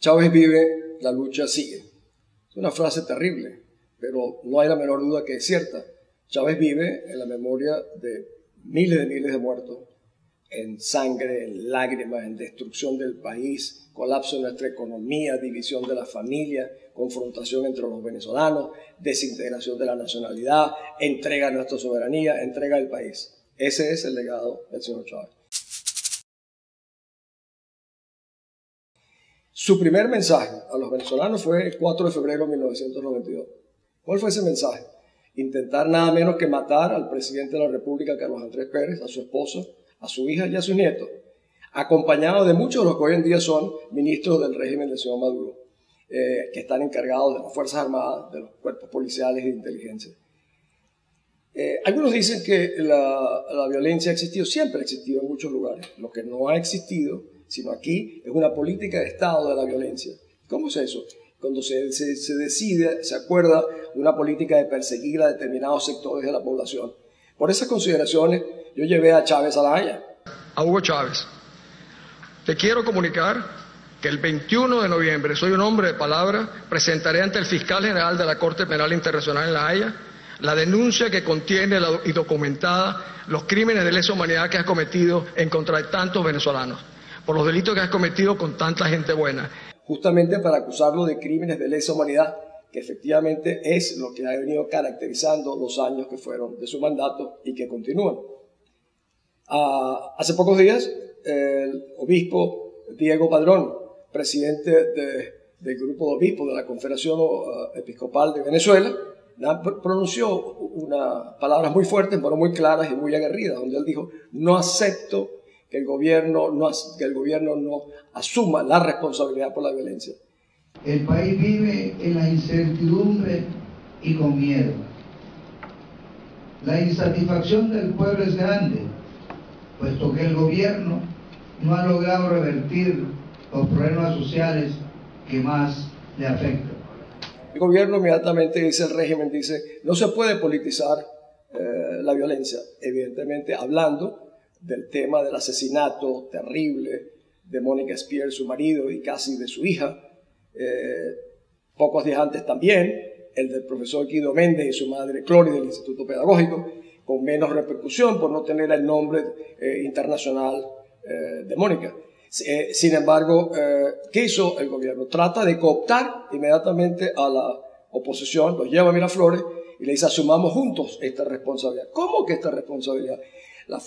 Chávez vive, la lucha sigue. Es una frase terrible, pero no hay la menor duda que es cierta. Chávez vive en la memoria de miles de muertos, en sangre, en lágrimas, en destrucción del país, colapso de nuestra economía, división de la familia, confrontación entre los venezolanos, desintegración de la nacionalidad, entrega de nuestra soberanía, entrega del país. Ese es el legado del señor Chávez. Su primer mensaje a los venezolanos fue el 4 de febrero de 1992. ¿Cuál fue ese mensaje? Intentar nada menos que matar al presidente de la República, Carlos Andrés Pérez, a su esposa, a su hija y a sus nietos, acompañado de muchos de los que hoy en día son ministros del régimen del señor Maduro, que están encargados de las Fuerzas Armadas, de los cuerpos policiales y de inteligencia. Algunos dicen que la violencia ha existido, siempre ha existido en muchos lugares. Lo que no ha existido, sino aquí, es una política de Estado de la violencia. ¿Cómo es eso? Cuando se decide, se acuerda una política de perseguir a determinados sectores de la población. Por esas consideraciones, yo llevé a Chávez a La Haya. A Hugo Chávez, te quiero comunicar que el 21 de noviembre, soy un hombre de palabra, presentaré ante el fiscal general de la Corte Penal Internacional en La Haya la denuncia que contiene y documentada los crímenes de lesa humanidad que has cometido en contra de tantos venezolanos, por los delitos que has cometido con tanta gente buena. Justamente para acusarlo de crímenes de lesa humanidad, que efectivamente es lo que ha venido caracterizando los años que fueron de su mandato y que continúan. Hace pocos días, el obispo Diego Padrón, presidente del grupo de obispos de la Confederación Episcopal de Venezuela, pronunció unas palabras muy fuertes, pero muy claras y muy aguerridas, donde él dijo: no acepto que el gobierno no asuma la responsabilidad por la violencia. El país vive en la incertidumbre y con miedo. La insatisfacción del pueblo es grande, puesto que el gobierno no ha logrado revertir los problemas sociales que más le afectan. El gobierno inmediatamente dice, el régimen dice, no se puede politizar la violencia, evidentemente hablando del tema del asesinato terrible de Mónica Spear, su marido, y casi de su hija. Pocos días antes también, el del profesor Guido Méndez y su madre Clori del Instituto Pedagógico, con menos repercusión por no tener el nombre internacional de Mónica. Sin embargo, ¿qué hizo el gobierno? Trata de cooptar inmediatamente a la oposición, los lleva a Miraflores y le dice: asumamos juntos esta responsabilidad. ¿Cómo que esta responsabilidad? La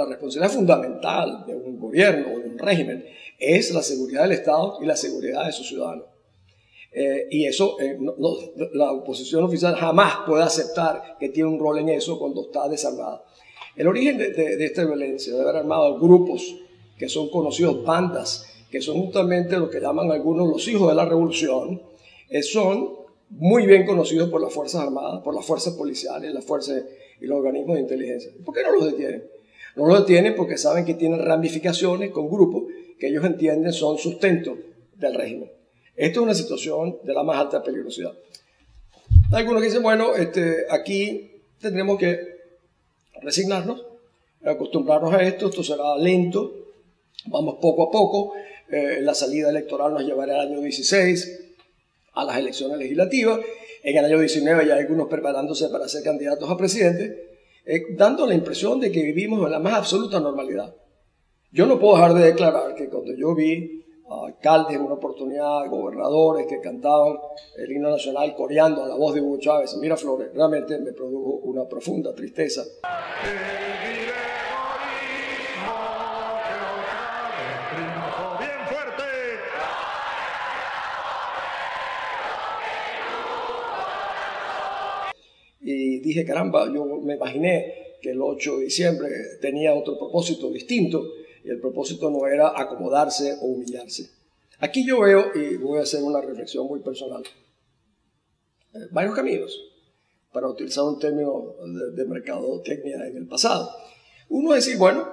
responsabilidad fundamental de un gobierno o de un régimen es la seguridad del Estado y la seguridad de sus ciudadanos. Y eso, la oposición oficial jamás puede aceptar que tiene un rol en eso cuando está desarmada. El origen de esta violencia, de haber armado grupos que son conocidos bandas, que son justamente lo que llaman algunos los hijos de la revolución, son muy bien conocidos por las Fuerzas Armadas, por las fuerzas policiales, las fuerzas y los organismos de inteligencia. ¿Por qué no los detienen? No los detienen porque saben que tienen ramificaciones con grupos que ellos entienden son sustento del régimen. Esto es una situación de la más alta peligrosidad. Hay algunos que dicen, bueno, aquí tendremos que resignarnos, acostumbrarnos a esto será lento, vamos poco a poco, la salida electoral nos llevará al año 16 a las elecciones legislativas, en el año 19 ya hay algunos preparándose para ser candidatos a presidente, dando la impresión de que vivimos en la más absoluta normalidad. Yo no puedo dejar de declarar que cuando yo vi a alcaldes en una oportunidad, gobernadores que cantaban el himno nacional coreando a la voz de Hugo Chávez en Miraflores, realmente me produjo una profunda tristeza. Y dije, caramba, yo me imaginé que el 8 de diciembre tenía otro propósito distinto, y el propósito no era acomodarse o humillarse. Aquí yo veo, y voy a hacer una reflexión muy personal, varios caminos, para utilizar un término de mercadotecnia en el pasado. Uno es decir, bueno,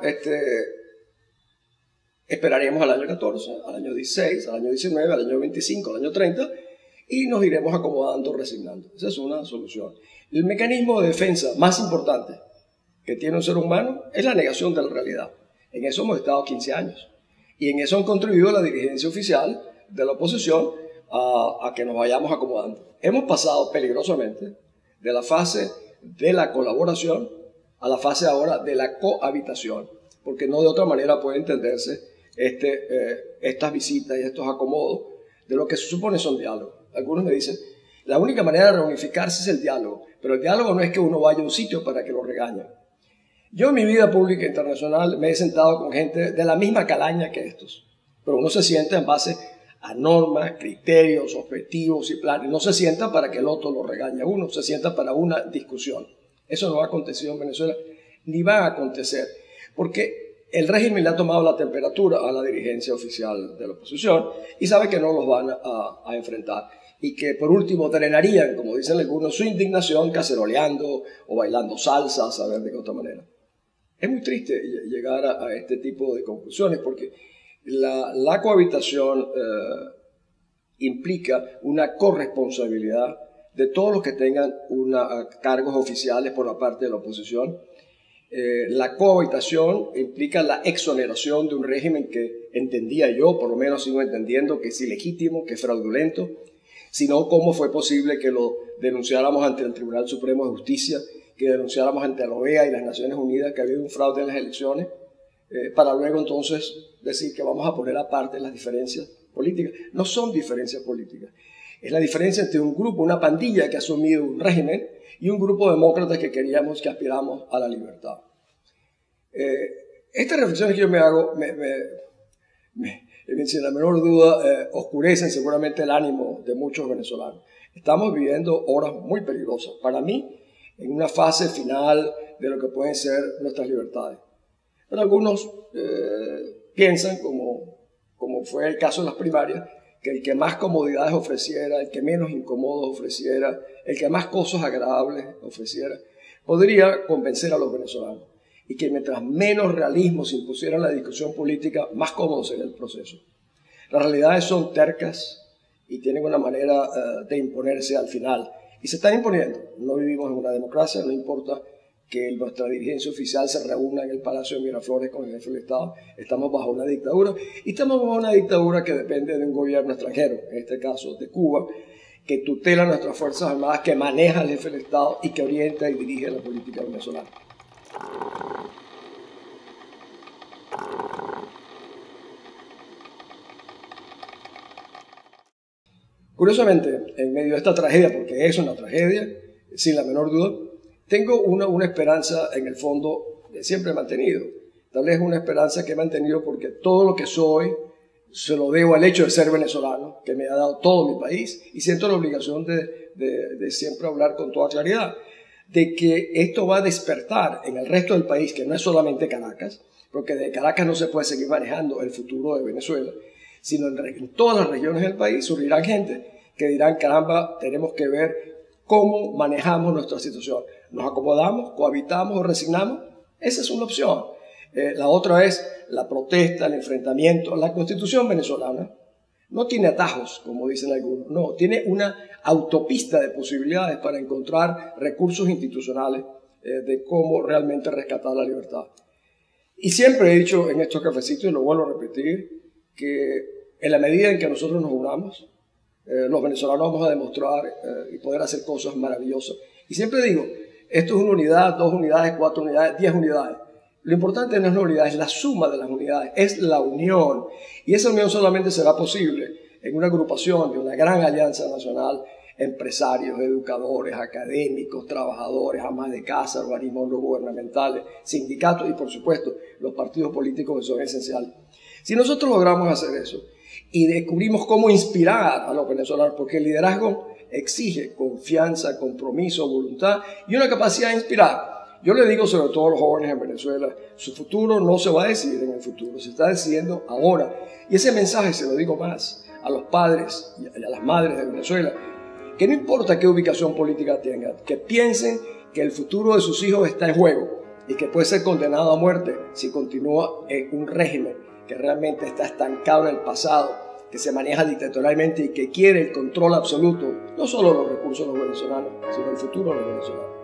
esperaremos al año 14, al año 16, al año 19, al año 25, al año 30, y nos iremos acomodando, resignando. Esa es una solución. El mecanismo de defensa más importante que tiene un ser humano es la negación de la realidad. En eso hemos estado 15 años. Y en eso han contribuido la dirigencia oficial, de la oposición a que nos vayamos acomodando. Hemos pasado peligrosamente de la fase de la colaboración a la fase ahora de la cohabitación, porque no de otra manera puede entenderse estas visitas y estos acomodos de lo que se supone son diálogos. Algunos me dicen, la única manera de reunificarse es el diálogo, pero el diálogo no es que uno vaya a un sitio para que lo regañen. Yo en mi vida pública internacional me he sentado con gente de la misma calaña que estos, pero uno se sienta en base a normas, criterios, objetivos y planes. No se sienta para que el otro lo regañe a uno, se sienta para una discusión. Eso no ha acontecido en Venezuela, ni va a acontecer, porque el régimen le ha tomado la temperatura a la dirigencia oficial de la oposición y sabe que no los van a enfrentar. Y que por último drenarían, como dicen algunos, su indignación caceroleando o bailando salsa, a saber de qué otra manera. Es muy triste llegar a este tipo de conclusiones porque la cohabitación implica una corresponsabilidad de todos los que tengan cargos oficiales por la parte de la oposición. La cohabitación implica la exoneración de un régimen que entendía yo, por lo menos sigo entendiendo, que es ilegítimo, que es fraudulento, sino cómo fue posible que lo denunciáramos ante el Tribunal Supremo de Justicia, que denunciáramos ante la OEA y las Naciones Unidas que había un fraude en las elecciones, para luego entonces decir que vamos a poner aparte las diferencias políticas. No son diferencias políticas, es la diferencia entre un grupo, una pandilla que ha asumido un régimen y un grupo de demócratas que queríamos, que aspiramos a la libertad. Estas reflexiones que yo me hago, sin la menor duda, oscurecen seguramente el ánimo de muchos venezolanos. Estamos viviendo horas muy peligrosas, para mí, en una fase final de lo que pueden ser nuestras libertades. Pero algunos piensan, como fue el caso de las primarias, que el que más comodidades ofreciera, el que menos incómodos ofreciera, el que más cosas agradables ofreciera, podría convencer a los venezolanos. Y que mientras menos realismo se impusiera en la discusión política, más cómodo sería el proceso. Las realidades son tercas y tienen una manera de imponerse al final. Y se están imponiendo. No vivimos en una democracia, no importa que nuestra dirigencia oficial se reúna en el Palacio de Miraflores con el jefe del Estado. Estamos bajo una dictadura y estamos bajo una dictadura que depende de un gobierno extranjero, en este caso de Cuba, que tutela nuestras Fuerzas Armadas, que maneja al jefe del Estado y que orienta y dirige la política venezolana. Curiosamente, en medio de esta tragedia, porque es una tragedia, sin la menor duda, tengo una esperanza en el fondo que siempre he mantenido. Tal vez una esperanza que he mantenido porque todo lo que soy se lo debo al hecho de ser venezolano, que me ha dado todo mi país, y siento la obligación de siempre hablar con toda claridad, de que esto va a despertar en el resto del país, que no es solamente Caracas, porque de Caracas no se puede seguir manejando el futuro de Venezuela, sino en todas las regiones del país surgirán gente que dirán, caramba, tenemos que ver cómo manejamos nuestra situación. ¿Nos acomodamos, cohabitamos o resignamos? Esa es una opción. La otra es la protesta, el enfrentamiento. La Constitución venezolana no tiene atajos, como dicen algunos, no, tiene una autopista de posibilidades para encontrar recursos institucionales de cómo realmente rescatar la libertad. Y siempre he dicho en estos cafecitos, y lo vuelvo a repetir, que en la medida en que nosotros nos unamos, los venezolanos vamos a demostrar y poder hacer cosas maravillosas. Y siempre digo, esto es una unidad, 2 unidades, 4 unidades, 10 unidades. Lo importante no es la unidad, es la suma de las unidades, es la unión. Y esa unión solamente será posible en una agrupación de una gran alianza nacional, empresarios, educadores, académicos, trabajadores, amas de casa, organismos no gubernamentales, sindicatos y, por supuesto, los partidos políticos que son esenciales. Si nosotros logramos hacer eso y descubrimos cómo inspirar a los venezolanos, porque el liderazgo exige confianza, compromiso, voluntad y una capacidad de inspirar. Yo le digo sobre todo a los jóvenes en Venezuela, su futuro no se va a decidir en el futuro, se está decidiendo ahora. Y ese mensaje se lo digo más a los padres y a las madres de Venezuela, que no importa qué ubicación política tengan, que piensen que el futuro de sus hijos está en juego y que puede ser condenado a muerte si continúa en un régimen que realmente está estancado en el pasado, que se maneja dictatorialmente y que quiere el control absoluto, no solo de los recursos de los venezolanos, sino el futuro de los venezolanos.